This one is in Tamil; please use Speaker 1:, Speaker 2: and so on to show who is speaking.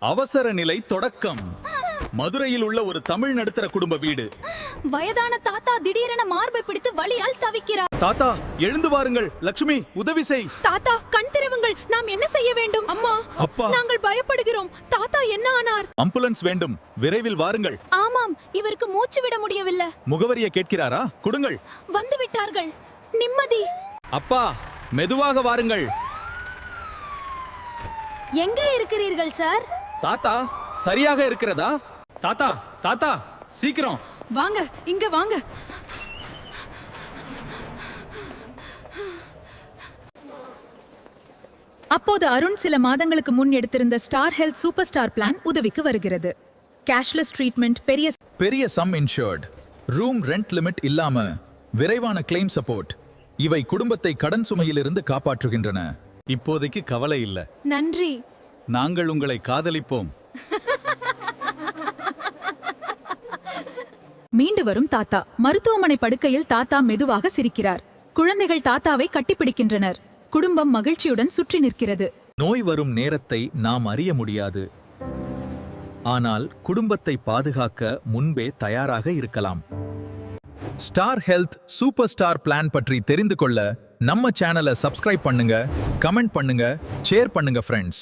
Speaker 1: அவசர நிலை தொடக்கம். மதுரையில் உள்ள ஒரு தமிழ் நடுத்தர குடும்ப வீடு.
Speaker 2: வயதான தாத்தா திடீரென மார்பை பிடித்து வலியால் தவிக்கிறார்.
Speaker 1: தாத்தா எழுந்து வாருங்கள், லட்சுமி உதவி செய்.
Speaker 2: தாத்தா கண் திறவுங்கள், நாம் என்ன செய்ய வேண்டும்? அம்மா,
Speaker 1: அப்பா,
Speaker 2: நாங்கள் பயப்படுகிறோம். தாத்தா என்ன ஆனார்?
Speaker 1: ஆம்புலன்ஸ் வேண்டும், விரைவில் வாருங்கள்.
Speaker 2: ஆமாம், இவருக்கு மூச்சு விட முடியவில்லை.
Speaker 1: முகவரியை கேட்கிறாரா? கொடுங்கள்.
Speaker 2: வந்து விட்டார்கள். நிம்மதி.
Speaker 1: அப்பா மெதுவாக வாருங்கள்.
Speaker 2: எங்கே இருக்கிறீர்கள் சார்?
Speaker 1: தாத்தா சரியாக இருக்கிறதா? தாத்தா தாத்தா சீக்கிரம்
Speaker 2: வாங்க, இங்க வாங்க. அப்போது அருண் சில மாதங்களுக்கு முன் எடுத்திருந்த star health super star plan உதவிக்கு வருகிறது. கேஷ்லெஸ் ட்ரீட்மெண்ட், பெரிய
Speaker 1: sum insured, room rent limit இல்லாம விரைவான கிளைம் சப்போர்ட், இவை குடும்பத்தை கடன் சுமையிலிருந்து காப்பாற்றுகின்றன. இப்போதைக்கு கவலை இல்ல.
Speaker 2: நன்றி.
Speaker 1: நாங்கள் உங்களை காதலிப்போம்.
Speaker 2: மீண்டு வரும் தாத்தா. மருத்துவமனை படுக்கையில் தாத்தா மெதுவாக சிரிக்கிறார். குழந்தைகள் தாத்தாவை கட்டிப்பிடிக்கின்றனர். குடும்பம் மகிழ்ச்சியுடன் சுற்றி நிற்கிறது.
Speaker 1: நோய் வரும் நேரத்தை நாம் அறிய முடியாது, ஆனால் குடும்பத்தை பாதுகாக்க முன்பே தயாராக இருக்கலாம். Star health super star plan பற்றி தெரிந்து கொள்ள நம்ம சேனலை சப்ஸ்கிரைப் பண்ணுங்க, கமெண்ட் பண்ணுங்க, ஷேர் பண்ணுங்க ஃப்ரெண்ட்ஸ்.